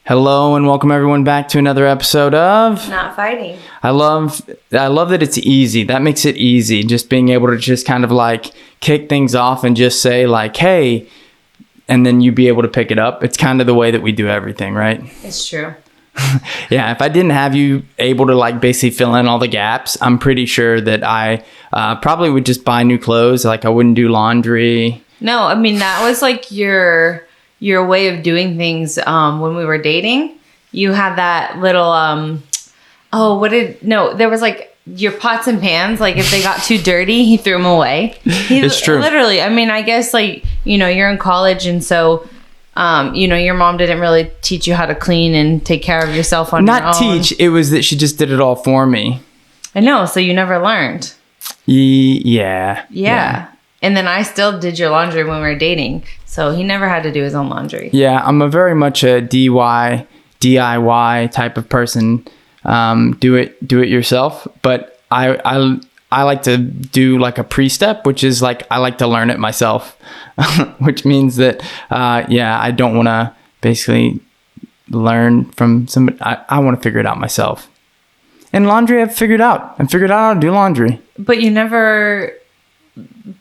Hello and welcome everyone back to another episode of Not Fighting. I love that it's easy. That makes it easy. Just being able to just kind of like kick things off and just say like, hey, and then you be able to pick it up. It's kind of the way that we do everything, right? It's true. Yeah, if I didn't have you able to like basically fill in all the gaps, I'm pretty sure that I probably would just buy new clothes. Like I wouldn't do laundry. No, I mean, that was like your way of doing things when we were dating. You had that little, there was like your pots and pans. Like if they got too dirty, he threw them away. It's true. Literally. I mean, I guess like, you're in college and so, your mom didn't really teach you how to clean and take care of yourself on your own. Not teach. It was that she just did it all for me. I know. So you never learned. Yeah. And then I still did your laundry when we were dating. So he never had to do his own laundry. Yeah, I'm a very much a DIY type of person. Do it yourself. But I like to do like a pre-step, which is like I like to learn it myself, which means that I don't want to basically learn from somebody. I want to figure it out myself. And laundry, I've figured out. I figured out how to do laundry. But you never.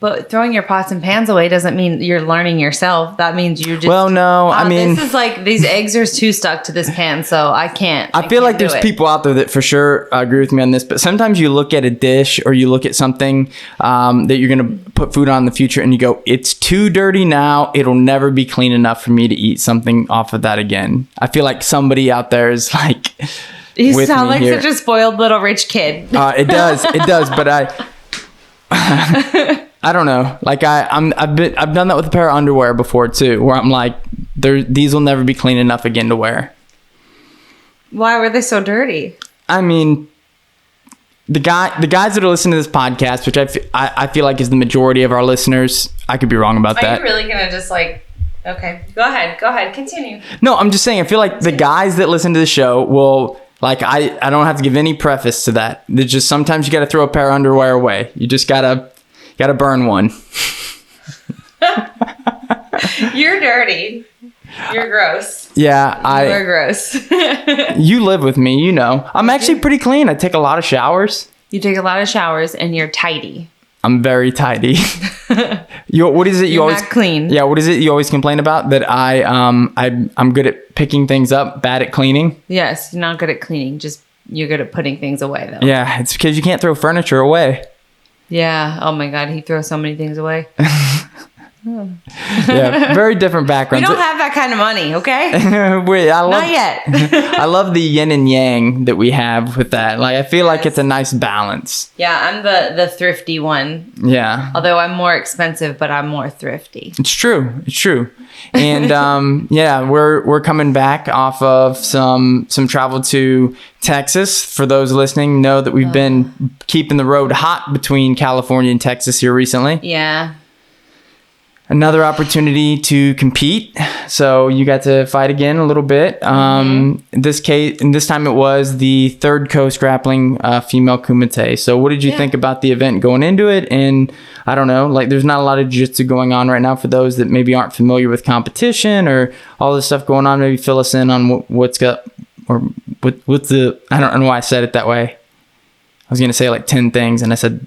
But throwing your pots and pans away doesn't mean you're learning yourself. That means you just... Well, no, I mean... This is like, these eggs are too stuck to this pan, so I can't. I feel like there's people out there that for sure agree with me on this, but sometimes you look at a dish or you look at something that you're going to put food on in the future and you go, it's too dirty now. It'll never be clean enough for me to eat something off of that again. I feel like somebody out there is like... You sound like such a spoiled little rich kid. It does, but I don't know. Like I've done that with a pair of underwear before too, where I'm like, these will never be clean enough again to wear. Why were they so dirty? I mean, the guys that are listening to this podcast, which I feel like is the majority of our listeners. I could be wrong about that. Are you really gonna just like? Okay, go ahead, continue. No, I'm just saying. I feel like the guys that listen to the show will. Like, I don't have to give any preface to that. There's just sometimes you got to throw a pair of underwear away. You just gotta burn one. You're dirty. You're gross. Yeah, You're gross. You live with me, you know. I'm actually pretty clean. I take a lot of showers. You take a lot of showers and you're tidy. I'm very tidy. What is it you always not clean? Yeah, what is it you always complain about? That I'm good at picking things up, bad at cleaning? Yes, you're not good at cleaning. Just you're good at putting things away though. Yeah, it's because you can't throw furniture away. Yeah. Oh my God, he throws so many things away. Yeah, very different backgrounds. We don't have that kind of money, okay? Not yet. I love the yin and yang that we have with that. Like, I feel like it's a nice balance. Yeah, I'm the thrifty one. Yeah. Although I'm more expensive, but I'm more thrifty. It's true. And we're coming back off of some travel to Texas. For those listening, know that we've been keeping the road hot between California and Texas here recently. Yeah. Another opportunity to compete. So you got to fight again a little bit. In this time it was the Third Coast Grappling Female Kumite. So what did you think about the event going into it? And I don't know, like there's not a lot of jiu-jitsu going on right now for those that maybe aren't familiar with competition or all this stuff going on. Maybe fill us in on what's got, or what's the, I don't know why I said it that way. I was going to say like 10 things and I said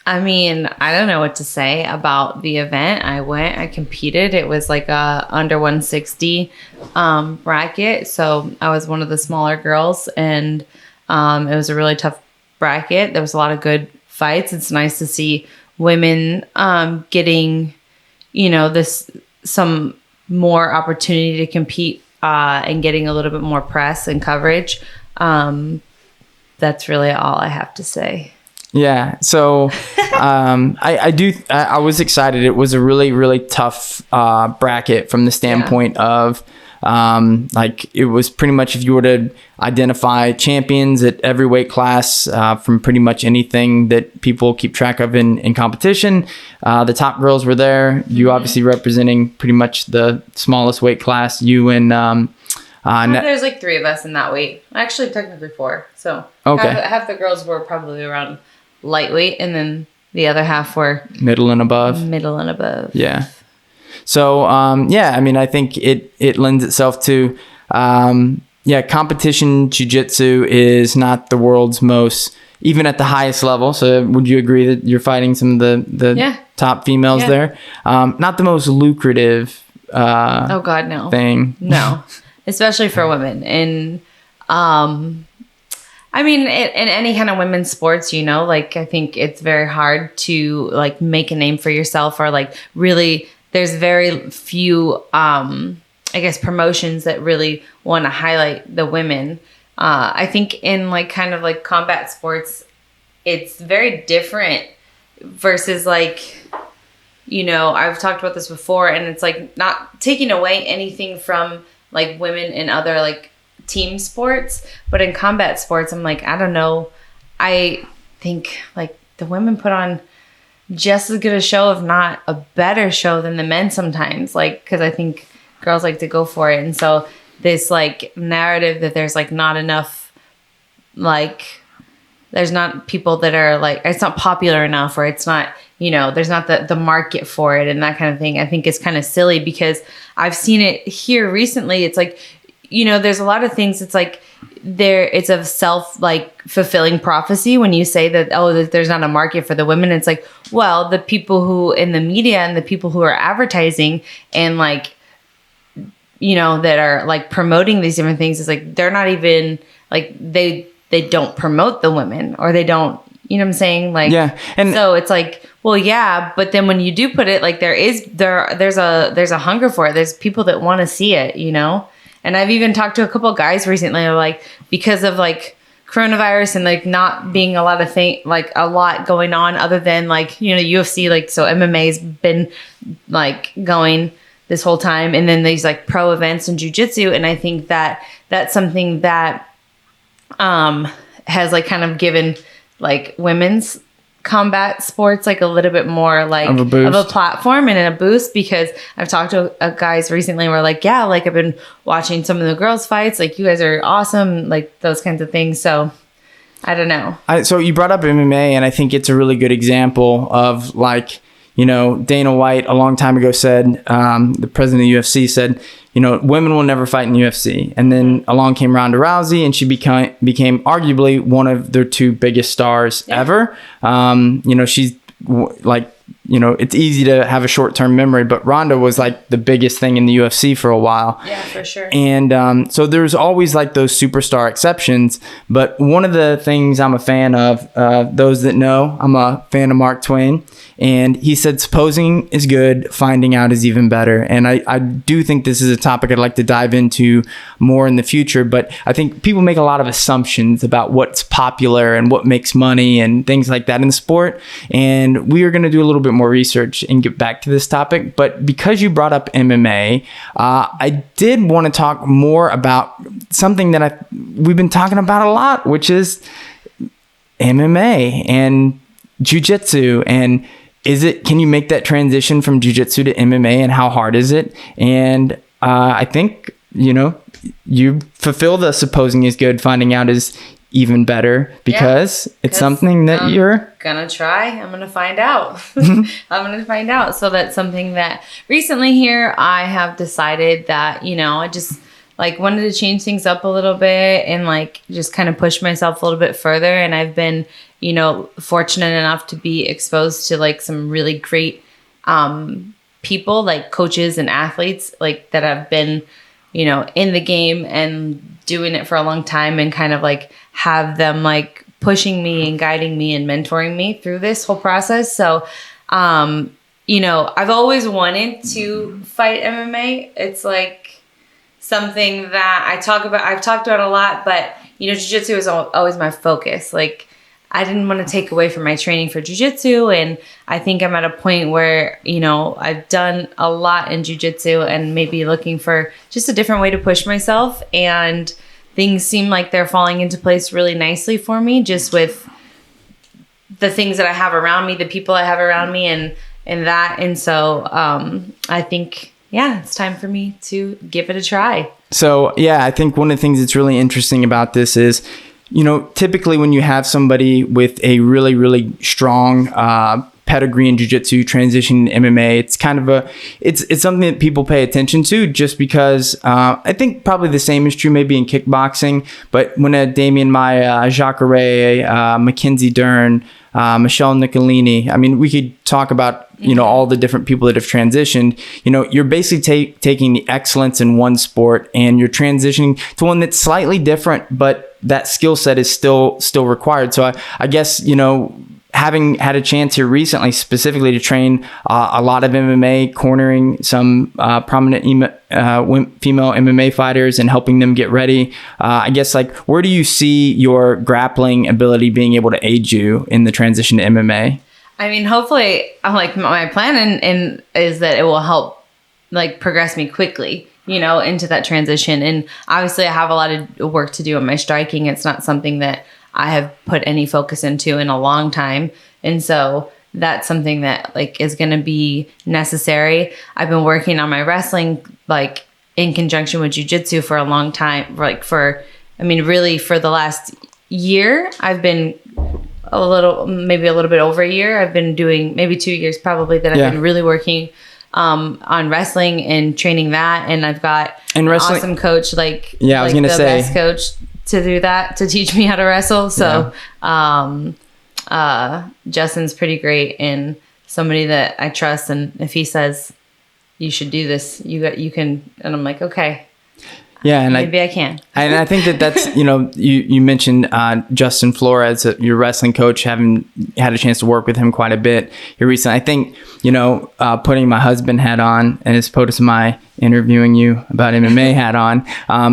I mean, I don't know what to say about the event. I competed. It was like a under 160 bracket. So I was one of the smaller girls and it was a really tough bracket. There was a lot of good fights. It's nice to see women getting, some more opportunity to compete and getting a little bit more press and coverage. That's really all I have to say. Yeah. So I was excited. It was a really, really tough bracket from the standpoint of like it was pretty much if you were to identify champions at every weight class from pretty much anything that people keep track of in competition. The top girls were there. You obviously representing pretty much the smallest weight class. You and there's like 3 of us in that weight. Actually, technically 4. So okay. half the girls were probably around lightweight, and then the other half were middle and above. Yeah. So, I mean, I think it lends itself to competition jiu-jitsu is not the world's most, even at the highest level. So would you agree that you're fighting some of the top females there? Not the most lucrative oh God, no. thing. No, especially for women. And I mean, in any kind of women's sports, you know, like I think it's very hard to like make a name for yourself, or like really, there's very few, I guess, promotions that really want to highlight the women. I think in like kind of like combat sports, it's very different versus like, you know, I've talked about this before, and it's like not taking away anything from like women in other like team sports, but in combat sports, I'm like, I don't know. I think like the women put on just as good a show, if not a better show than the men sometimes, like, because I think girls like to go for it. And so this like narrative that there's like not enough, like there's not people that are like, it's not popular enough, or it's not, you know, there's not the market for it and that kind of thing, I think is kind of silly, because I've seen it here recently. It's like, you know, there's a lot of things. It's like it's a self like fulfilling prophecy when you say that, oh, that there's not a market for the women. It's like, well, the people who in the media and the people who are advertising and like, you know, that are like promoting these different things, is like, they're not even like, they don't promote the women, or they don't, you know what I'm saying? Like, yeah. And so it's like, well, yeah, but then when you do put it, like there's a hunger for it. There's people that want to see it, you know? And I've even talked to a couple of guys recently, like, because of like coronavirus and like not being a lot going on other than like, you know, UFC, like, so MMA's been like going this whole time, and then these like pro events in jiu-jitsu. And I think that that's something that has like kind of given like women's combat sports like a little bit more like of a platform and a boost, because I've talked to guys recently where like, yeah, like I've been watching some of the girls fights, like you guys are awesome, like those kinds of things. So I don't know. So you brought up MMA, and I think it's a really good example of like, you know, Dana White a long time ago said, the president of the UFC said, you know, women will never fight in the UFC. And then along came Ronda Rousey, and she became arguably one of their two biggest stars ever. You know, she's like, you know, it's easy to have a short-term memory, but Ronda was like the biggest thing in the UFC for a while. Yeah, for sure. And so there's always like those superstar exceptions. But one of the things I'm a fan of, those that know, I'm a fan of Mark Twain. And he said, supposing is good, finding out is even better. And I do think this is a topic I'd like to dive into more in the future. But I think people make a lot of assumptions about what's popular and what makes money and things like that in the sport. And we are going to do a little bit more research and get back to this topic. But because you brought up MMA, I did want to talk more about something that we've been talking about a lot, which is MMA and jiu-jitsu. And can you make that transition from jiu-jitsu to MMA, and how hard is it? And I think, you know, you fulfill the supposing is good, finding out is even better, because it's something that you're gonna try. I'm gonna find out. I'm gonna find out. So that's something that recently here I have decided that, you know, I just like wanted to change things up a little bit and like just kind of push myself a little bit further. And I've been, you know, fortunate enough to be exposed to like some really great people, like coaches and athletes, like that have been, you know, in the game and doing it for a long time, and kind of like have them like pushing me and guiding me and mentoring me through this whole process. So, you know, I've always wanted to fight MMA. It's like something that I've talked about a lot, but you know, jiu-jitsu is always my focus. Like, I didn't want to take away from my training for jiu-jitsu, and I think I'm at a point where, you know, I've done a lot in jiu-jitsu and maybe looking for just a different way to push myself, and things seem like they're falling into place really nicely for me, just with the things that I have around me, the people I have around me, and that. And so I think, yeah, it's time for me to give it a try. So, yeah, I think one of the things that's really interesting about this is, you know, typically when you have somebody with a really, really strong pedigree in jiu-jitsu, transition to MMA. It's kind of it's something that people pay attention to just because I think probably the same is true maybe in kickboxing. But when Damien Maia, Jacare, Mackenzie Dern, Michelle Nicolini, I mean, we could talk about, all the different people that have transitioned. You're basically taking the excellence in one sport and you're transitioning to one that's slightly different, but that skill set is still required. So I guess, having had a chance here recently specifically to train a lot of MMA, cornering some prominent female MMA fighters and helping them get ready, I guess, like, where do you see your grappling ability being able to aid you in the transition to MMA? I mean, hopefully, my plan and is that it will help like progress me quickly, into that transition. And obviously I have a lot of work to do on my striking. It's not something that I have put any focus into in a long time. And so that's something that like is going to be necessary. I've been working on my wrestling, like in conjunction with jiu-jitsu for a long time, really for the last year. I've been maybe a little bit over a year. I've been doing maybe 2 years probably that I've been really working on wrestling and training that. And I've got an awesome coach, I was going to say, best coach to do that, to teach me how to wrestle. So, Justin's pretty great and somebody that I trust. And if he says you should do this, you can, and I'm like, okay. Yeah, and maybe I can. And I think that's, you mentioned Justin Flores, your wrestling coach, having had a chance to work with him quite a bit here recently. I think, putting my husband hat on as opposed to my interviewing you about MMA hat on,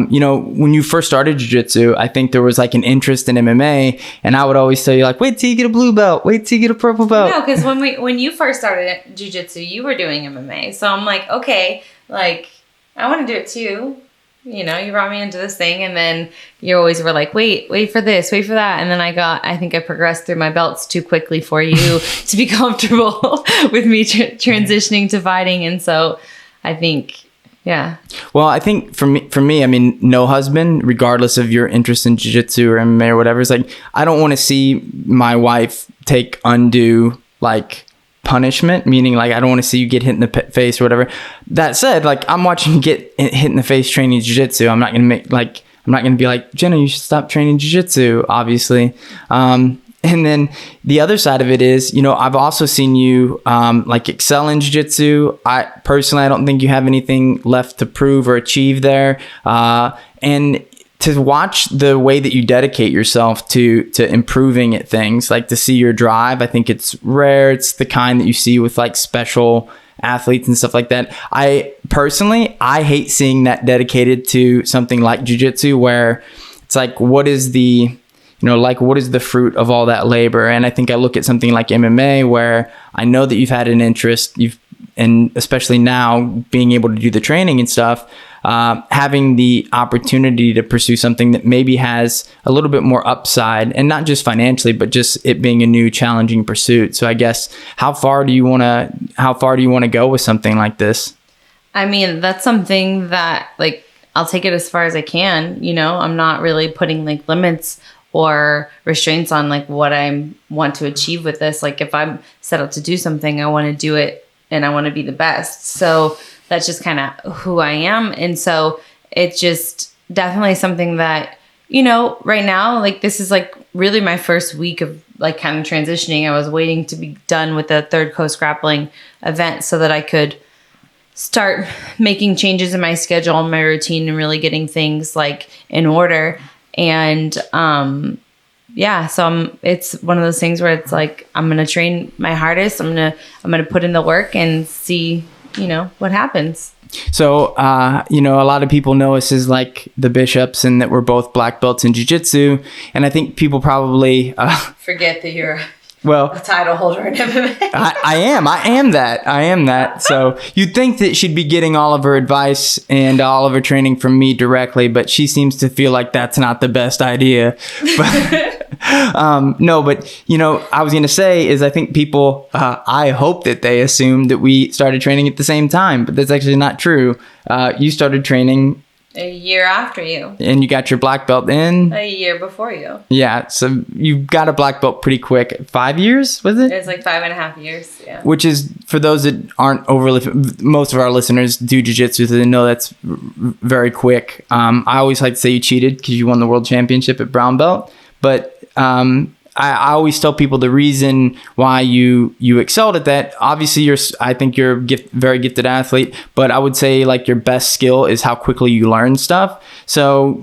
when you first started jiu-jitsu, I think there was like an interest in MMA, and I would always tell you like, wait till you get a blue belt, wait till you get a purple belt. No, because when you first started jiu-jitsu, you were doing MMA. So I'm like, okay, like I want to do it too. You brought me into this thing, and then you always were like, wait for this, wait for that. And then I think I progressed through my belts too quickly for you to be comfortable with me transitioning to fighting. And so I think, yeah. Well, I think for me, I mean, no husband, regardless of your interest in jiu-jitsu or MMA or whatever, is like, I don't want to see my wife take undue, like, punishment, meaning like I don't want to see you get hit in the face or whatever. That said, like I'm watching you get hit in the face training jiu-jitsu. I'm not going to be like, Jenna, you should stop training jiu-jitsu, obviously. And then the other side of it is, I've also seen you like excel in jiu-jitsu. I don't think you have anything left to prove or achieve there. And to watch the way that you dedicate yourself to improving at things, like to see your drive, I think it's rare. It's the kind that you see with like special athletes and stuff like that. I hate seeing that dedicated to something like jiu-jitsu, where it's like, what is the fruit of all that labor? And I think I look at something like MMA, where I know that you've had an interest, and especially now being able to do the training and stuff, having the opportunity to pursue something that maybe has a little bit more upside, and not just financially, but just it being a new challenging pursuit. So I guess how far do you want to go with something like this? I mean, that's something that like I'll take it as far as I can. I'm not really putting like limits or restraints on like what I want to achieve with this. Like if I'm set out to do something, I want to do it and I want to be the best. So that's just kind of who I am. And so it's just definitely something that, right now, like this is like really my first week of like kind of transitioning. I was waiting to be done with the Third Coast grappling event so that I could start making changes in my schedule and my routine and really getting things like in order. And, so it's one of those things where it's like, I'm going to train my hardest. I'm going to put in the work and see, what happens. So, a lot of people know us as like the Bishops, and that we're both black belts in jiu-jitsu. And I think people probably forget that you're a title holder in MMA. I am that. So you'd think that she'd be getting all of her advice and all of her training from me directly, but she seems to feel like that's not the best idea. But no, but I was going to say is I think people, I hope that they assume that we started training at the same time, but that's actually not true. You started training A year after you. And you got your black belt in? A year before you. Yeah, so you got a black belt pretty quick. 5 years, was it? It's like 5.5 years, yeah. Which is, for those that aren't overly, most of our listeners do jiu-jitsu, so they know that's very quick. I always like to say you cheated because you won the world championship at brown belt. But I always tell people the reason why you excelled at that. Obviously, I think you're a very gifted athlete, but I would say like your best skill is how quickly you learn stuff. So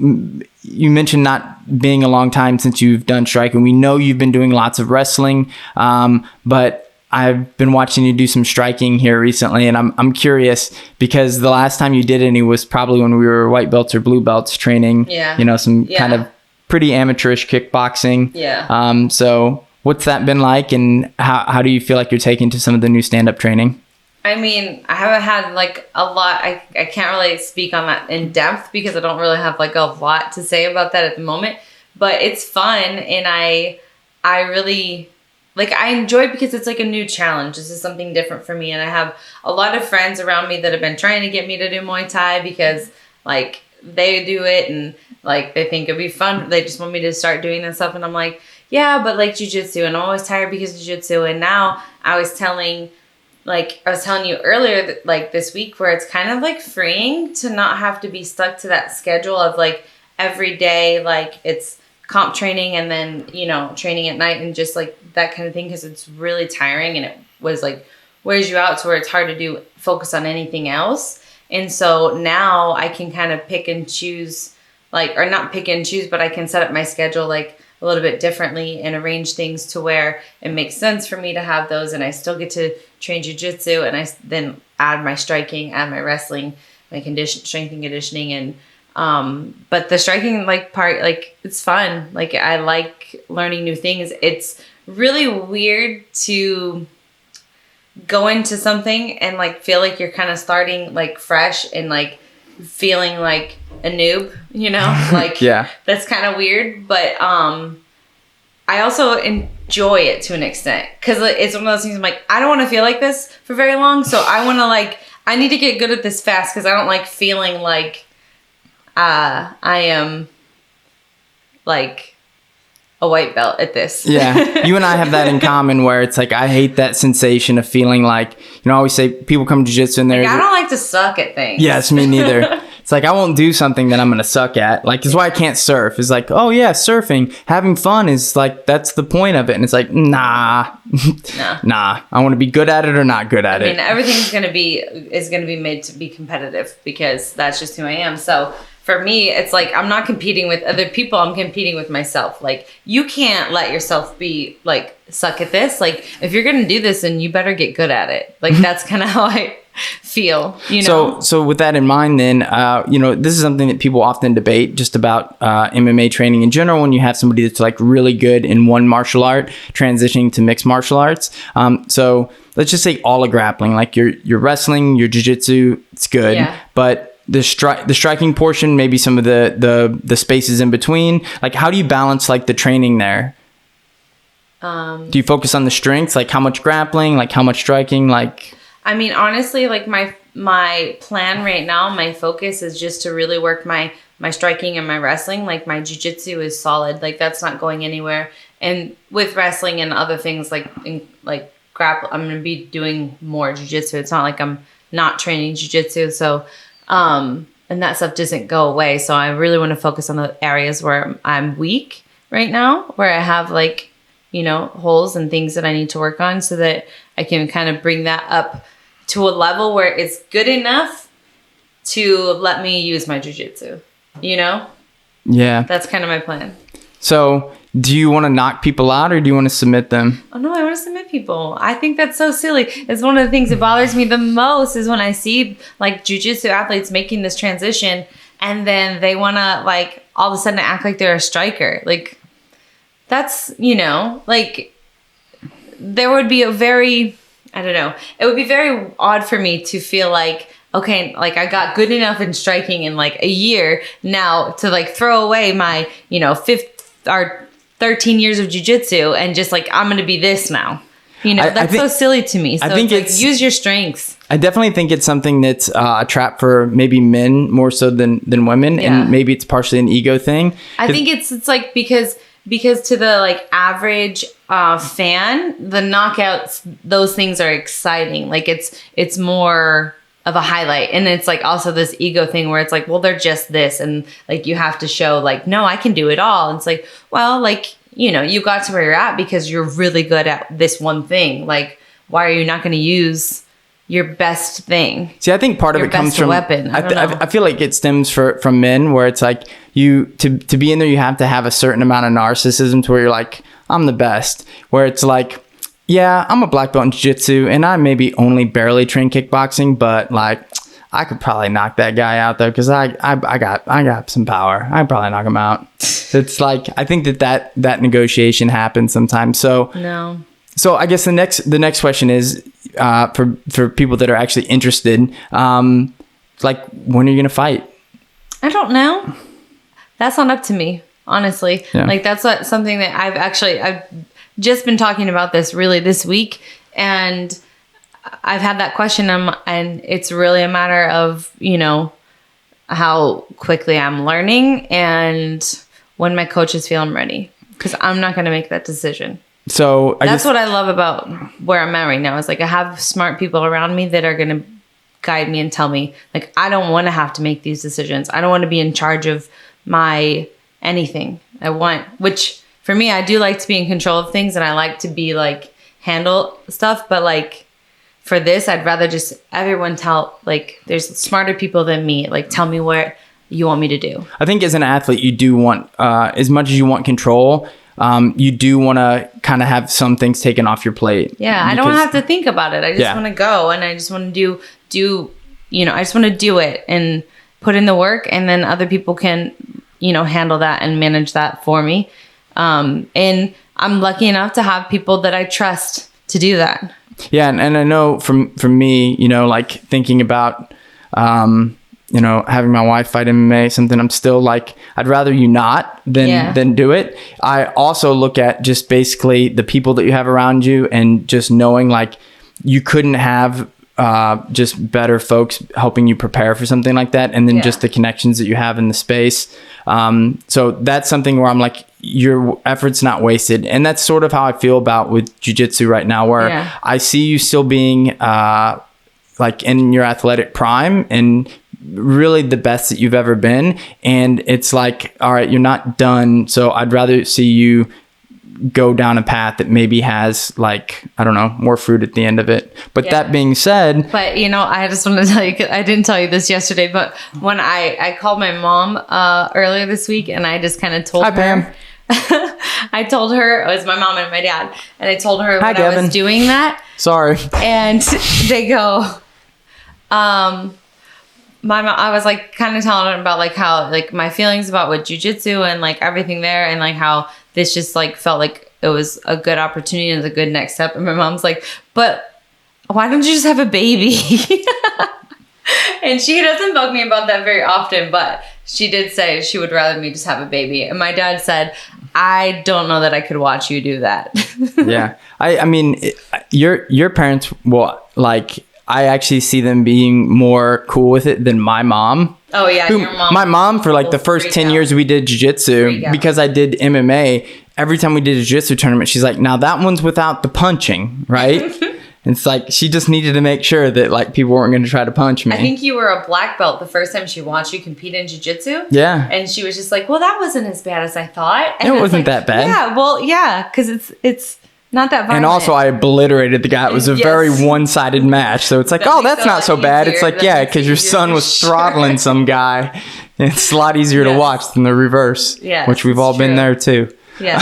you mentioned not being a long time since you've done striking. We know you've been doing lots of wrestling, but I've been watching you do some striking here recently, and I'm curious because the last time you did any was probably when we were white belts or blue belts training. Yeah. Kind of pretty amateurish kickboxing. Yeah. So what's that been like, and how do you feel like you're taking to some of the new stand-up training? I mean, I haven't had like a lot. I can't really speak on that in depth because I don't really have like a lot to say about that at the moment. But it's fun, and I really like, I enjoy it because it's like a new challenge. This is something different for me, and I have a lot of friends around me that have been trying to get me to do Muay Thai because like they do it and like they think it'd be fun. They just want me to start doing that stuff, and I'm like, yeah, but like jiu-jitsu, and I'm always tired because of jiu-jitsu. And now I was telling you earlier that like this week where it's kind of like freeing to not have to be stuck to that schedule of like every day, like it's comp training and then, training at night and just like that kind of thing, because it's really tiring and it was like wears you out to where it's hard to focus on anything else. And so now I can kind of pick and choose, or not pick and choose, but I can set up my schedule like a little bit differently and arrange things to where it makes sense for me to have those, and I still get to train jiu-jitsu, and I then add my striking, add my wrestling, my strength and conditioning, and but the striking part, it's fun. Like I like learning new things. It's really weird to go into something and feel like you're kind of starting fresh and feeling like a noob, yeah, that's kind of weird, but I also enjoy it to an extent because it's one of those things I'm like, I don't want to feel like this for very long, so I want to I need to get good at this fast because I don't like feeling like I am a white belt at this. Yeah, you and I have that in common where it's I hate that sensation of feeling I always say people come to jiu-jitsu and they're I don't like to suck at things. Yes, me neither. It's I won't do something that I'm going to suck at. It's why I can't surf. It's oh yeah, surfing, having fun is that's the point of it. And it's nah. Nah. I want to be good at it or not good at it. I mean, everything's going to be made to be competitive because that's just who I am. So for me, it's I'm not competing with other people. I'm competing with myself. You can't let yourself be suck at this. If you're going to do this, then you better get good at it. That's kind of how I feel, So with that in mind, then, this is something that people often debate just about MMA training in general. When you have somebody that's really good in one martial art, transitioning to mixed martial arts. So let's just say all of grappling, your wrestling, your jiu-jitsu, it's good. Yeah. But the striking portion, maybe some of the spaces in between, how do you balance the training there? Do you focus on the strengths, how much grappling, how much striking, I mean, honestly, my plan right now, my focus is just to really work my striking and my wrestling. My jiu-jitsu is solid. That's not going anywhere. And with wrestling and other things grapple, I'm going to be doing more jiu-jitsu. It's not I'm not training jiu-jitsu. So, and that stuff doesn't go away. So I really want to focus on the areas where I'm weak right now, where I have holes and things that I need to work on so that I can kind of bring that up to a level where it's good enough to let me use my jiu-jitsu, Yeah. That's kind of my plan. So do you want to knock people out or do you want to submit them? Oh, no, I want to submit people. I think that's so silly. It's one of the things that bothers me the most is when I see jiu-jitsu athletes making this transition and then they want to all of a sudden act like they're a striker. That's, there would be it would be very odd for me to feel okay, I got good enough in striking in a year now to throw away my, 13 years of jiu-jitsu and just I'm going to be this now. You know, that's so silly to me. So I think it's like, use your strengths. I definitely think it's something that's a trap for maybe men more so than women. Yeah. And maybe it's partially an ego thing. I think it's like because to the like average fan, the knockouts, those things are exciting. Like it's more of a highlight. And it's like also this ego thing where it's like, well, they're just this. And like, you have to show like, no, I can do it all. And it's like, well, like, you know, you got to where you're at because you're really good at this one thing. Like, why are you not going to use your best thing? See, I think part of it comes from weapon. I feel like it stems from men where it's like you to be in there, you have to have a certain amount of narcissism to where you're like, I'm the best. Where it's like, yeah, I'm a black belt in jiu-jitsu and I maybe only barely train kickboxing, but like I could probably knock that guy out though because I got some power. I'd probably knock him out. It's like I think that negotiation happens sometimes. So no. So I guess the next question is for people that are actually interested, like when are you gonna fight? I don't know. That's not up to me, honestly. Yeah. Like that's something that I've just been talking about this really this week, and I've had that question, and it's really a matter of, you know, how quickly I'm learning and when my coach is feeling ready, because I'm not going to make that decision. So that's what I love about where I'm at right now is like I have smart people around me that are going to guide me and tell me like I don't want to have to make these decisions. I don't want to be in charge of my anything. Which for me, I do like to be in control of things and I like to be like handle stuff, but like for this, I'd rather just everyone like there's smarter people than me, like tell me what you want me to do. I think as an athlete, you do want, as much as you want control, you do want to kind of have some things taken off your plate. Yeah, I don't have to think about it. I just want to go and I just want to do, you know, I just want to do it and put in the work, and then other people can, you know, handle that and manage that for me. And I'm lucky enough to have people that I trust to do that. Yeah, and I know from me, you know, like thinking about, you know, having my wife fight MMA, something I'm still like, I'd rather you not than do it. I also look at just basically the people that you have around you and just knowing like you couldn't have just better folks helping you prepare for something like that. And then just the connections that you have in the space. So that's something where I'm like, your effort's not wasted. And that's sort of how I feel about with jiu-jitsu right now, where I see you still being like in your athletic prime and really the best that you've ever been. And it's like, all right, you're not done. So I'd rather see you go down a path that maybe has like, I don't know, more fruit at the end of it. But that being said, but you know, I just want to tell you, I didn't tell you this yesterday, but when I called my mom earlier this week and I just kind of told her, Pam. I told her, it was my mom and my dad, and I told her when I was doing that. Sorry. And they go, my mom, I was like kind of telling them about like how like my feelings about with jiu-jitsu and like everything there, and like how this just like felt like it was a good opportunity and a good next step. And my mom's like, but why don't you just have a baby? And she doesn't bug me about that very often, but she did say she would rather me just have a baby. And my dad said, I don't know that I could watch you do that. Yeah. I mean, your parents, well, like, I actually see them being more cool with it than my mom. Oh, yeah. Your mom. My mom, for like the first 10 years we did jiu-jitsu, because I did MMA, every time we did a jiu-jitsu tournament, she's like, now that one's without the punching, right? And it's like, she just needed to make sure that like people weren't going to try to punch me. I think you were a black belt the first time she watched you compete in jiu-jitsu. Yeah. And she was just like, well, that wasn't as bad as I thought. And it wasn't that bad. Yeah, well, yeah, because it's not that violent. And also I obliterated the guy. It was a very one-sided match. So it's like, oh, that's not so bad. It's like, yeah, because your son was throttling some guy. It's a lot easier to watch than the reverse, which we've all been there too. Yeah.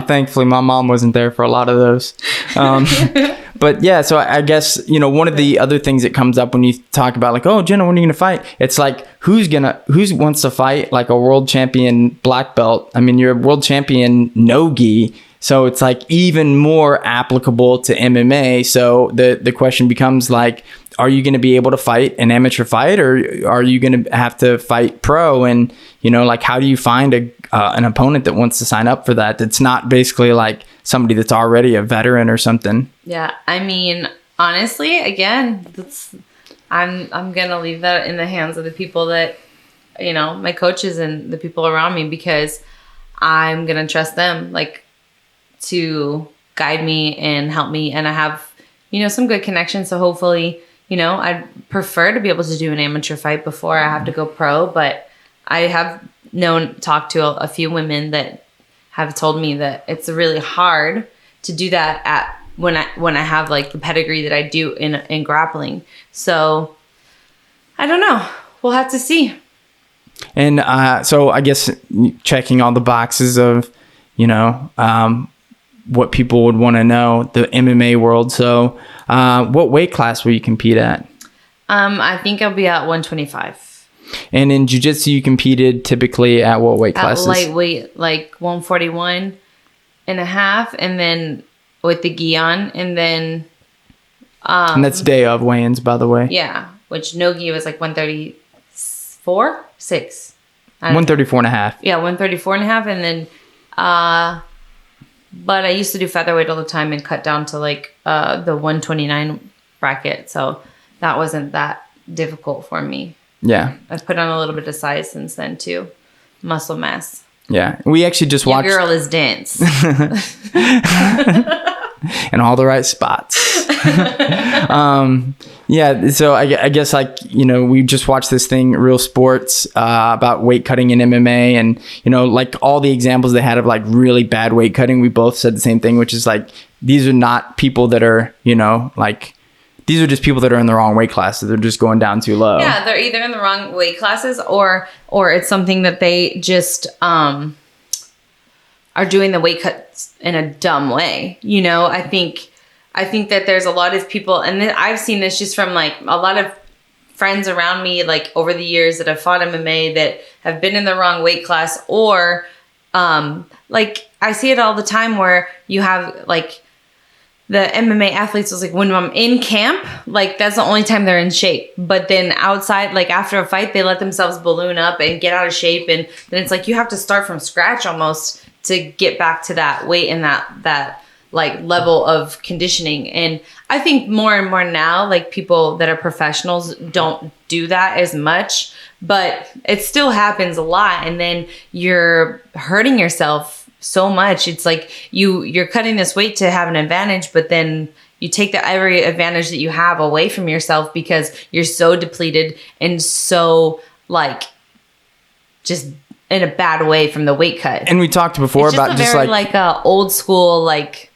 Thankfully, my mom wasn't there for a lot of those. But yeah, so I guess, you know, one of the other things that comes up when you talk about like, oh, Jenna, when are you going to fight? It's like, who wants to fight like a world champion black belt? I mean, you're a world champion no-gi. So it's like even more applicable to MMA. So the question becomes like, are you going to be able to fight an amateur fight, or are you going to have to fight pro? And, like, how do you find an opponent that wants to sign up for that? That's not basically like somebody that's already a veteran or something. Yeah. I mean, honestly, again, I'm going to leave that in the hands of the people that, my coaches and the people around me, because I'm going to trust them, like, to guide me and help me. And I have, some good connections. So hopefully, I'd prefer to be able to do an amateur fight before I have to go pro. But I have talked to a few women that have told me that it's really hard to do that when I have like the pedigree that I do in grappling. So I don't know. We'll have to see. And so I guess checking all the boxes of, what people would want to know, the MMA world. So what weight class will you compete at? I think I'll be at 125. And in jiu-jitsu, you competed typically at what weight classes? At lightweight, like 141 and a half, and then with the gi on, and then... and that's day of weigh-ins, by the way. Yeah, which no gi was like 134? 6. 134 and a half. Yeah, 134 and a half, and then... but I used to do featherweight all the time and cut down to like the 129 bracket. So that wasn't that difficult for me. Yeah. I've put on a little bit of size since then too. Muscle mass. Yeah. We actually just watched... Your girl is dense. In all the right spots. Yeah. So I guess like, we just watched this thing, Real Sports, about weight cutting in MMA, and, like all the examples they had of like really bad weight cutting, we both said the same thing, which is like, these are not people that are, like, these are just people that are in the wrong weight classes. They're just going down too low. Yeah. They're either in the wrong weight classes or it's something that they just, are doing the weight cuts in a dumb way. I think that there's a lot of people, and I've seen this just from like a lot of friends around me, like over the years that have fought MMA that have been in the wrong weight class, or like I see it all the time where you have like the MMA athletes was like, when I'm in camp, like that's the only time they're in shape. But then outside, like after a fight, they let themselves balloon up and get out of shape. And then it's like, you have to start from scratch almost to get back to that weight and that like level of conditioning. And I think more and more now, like people that are professionals don't do that as much, but it still happens a lot. And then you're hurting yourself so much. It's like you're cutting this weight to have an advantage, but then you take every advantage that you have away from yourself because you're so depleted and so like just in a bad way from the weight cut. And we talked before it's about just very like a old school, like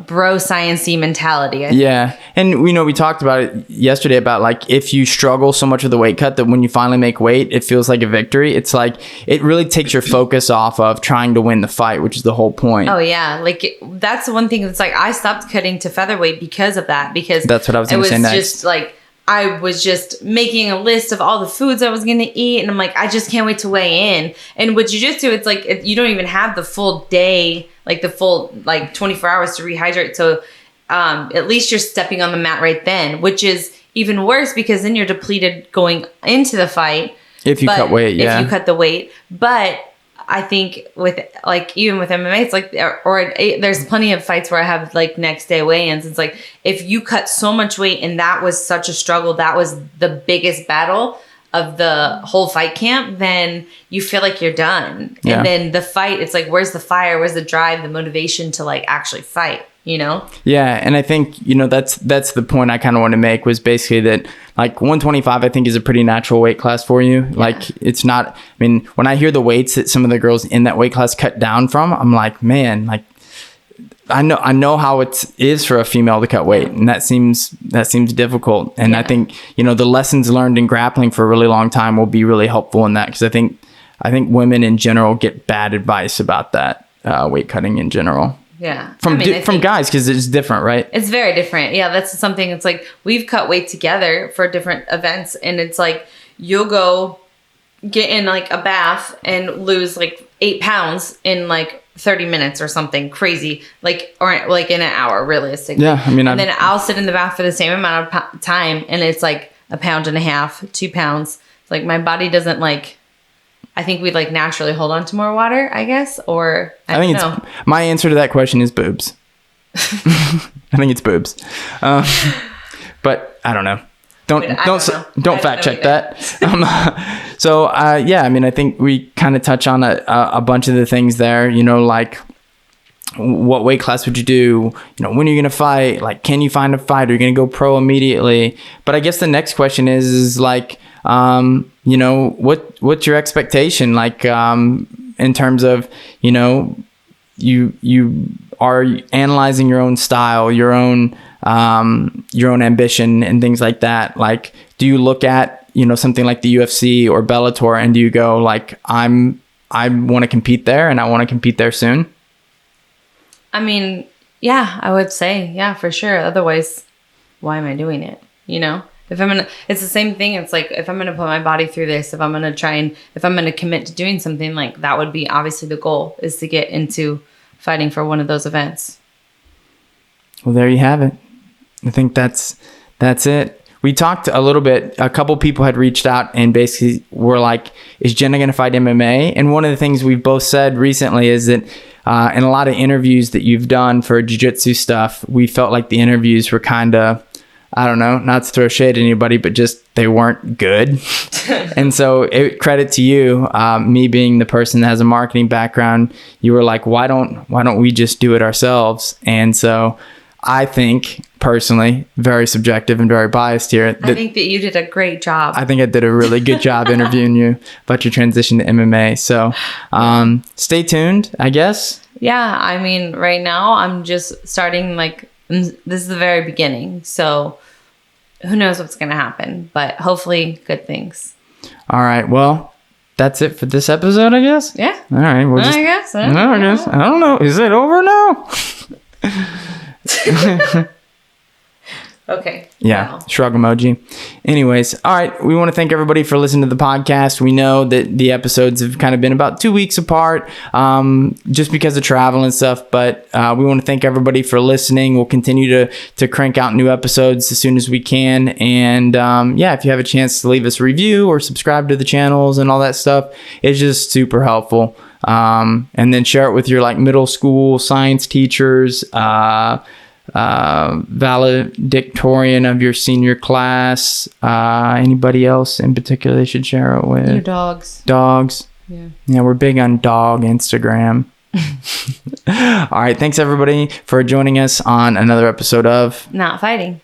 bro science-y mentality. Yeah. And we talked about it yesterday about like, if you struggle so much with the weight cut that when you finally make weight, it feels like a victory. It's like, it really takes your focus off of trying to win the fight, which is the whole point. Oh yeah. Like that's the one thing that's like, I stopped cutting to featherweight because of that, because that's what I was going to say next. Just like, I was just making a list of all the foods I was going to eat. And I'm like, I just can't wait to weigh in. And with jiu-jitsu, it's like, you don't even have the full day, like the full, like 24 hours to rehydrate. So at least you're stepping on the mat right then, which is even worse because then you're depleted going into the fight. If you cut weight, yeah. If you cut the weight. But I think with like, even with MMA, it's like, there's plenty of fights where I have like next day weigh-ins. It's like, if you cut so much weight and that was such a struggle, that was the biggest battle of the whole fight camp, then you feel like you're done. Yeah. And then the fight, it's like, where's the fire? Where's the drive, the motivation to like actually fight, Yeah. And I think, that's the point I kind of want to make, was basically that like 125, I think is a pretty natural weight class for you. Yeah. Like it's not, I mean, when I hear the weights that some of the girls in that weight class cut down from, I'm like, man, like I know how it is for a female to cut weight, and that seems difficult. And yeah. I think, the lessons learned in grappling for a really long time will be really helpful in that. Cause I think women in general get bad advice about that, weight cutting in general. Yeah. From guys, because it's different, right? It's very different. Yeah, that's something. It's like we've cut weight together for different events, and it's like you'll go get in like a bath and lose like 8 pounds in like 30 minutes or something crazy, like, or like in an hour, realistically. Yeah, I mean, and then I'll sit in the bath for the same amount of time, and it's like 1.5 pounds, 2 pounds. Like my body doesn't like. I think we'd like naturally hold on to more water, I guess, or I think don't know. My answer to that question is boobs. I think it's boobs, but I don't know. Don't fact check that. So yeah, I mean, I think we kind of touch on a bunch of the things there. You know, like what weight class would you do? You know, when are you gonna fight? Like, can you find a fight? Are you gonna go pro immediately? But I guess the next question is like, you know, what's your expectation? Like, in terms of, you know, you are analyzing your own style, your own ambition and things like that. Like, do you look at, you know, something like the UFC or Bellator and do you go like, I want to compete there and I want to compete there soon? I mean, yeah, I would say, yeah, for sure. Otherwise, why am I doing it? You know, it's the same thing. It's like, if I'm going to put my body through this, if I'm going to commit to doing something, like that would be obviously the goal, is to get into fighting for one of those events. Well, there you have it. I think that's it. We talked a little bit. A couple people had reached out and basically were like, is Jena going to fight MMA? And one of the things we've both said recently is that in a lot of interviews that you've done for jiu-jitsu stuff, we felt like the interviews were kind of, I don't know, not to throw shade at anybody, but just they weren't good. And so credit to you, me being the person that has a marketing background, you were like, why don't we just do it ourselves? And so I think personally, very subjective and very biased here, I think that you did a great job. I think I did a really good job interviewing you about your transition to MMA. So stay tuned, I guess. Yeah, I mean, right now I'm just starting, like, this is the very beginning. So who knows what's going to happen, but hopefully good things. All right. Well, that's it for this episode, I guess. Yeah. All right. I guess. I don't know. Is it over now? Okay. Yeah. Wow. Shrug emoji. Anyways, all right. We want to thank everybody for listening to the podcast. We know that the episodes have kind of been about 2 weeks apart, just because of travel and stuff. But we want to thank everybody for listening. We'll continue to crank out new episodes as soon as we can. And yeah, if you have a chance to leave us a review or subscribe to the channels and all that stuff, it's just super helpful. And then share it with your like middle school science teachers, valedictorian of your senior class, anybody else in particular they should share it with? Your dogs. Yeah, we're big on dog Instagram. All right, thanks everybody for joining us on another episode of Not Fighting.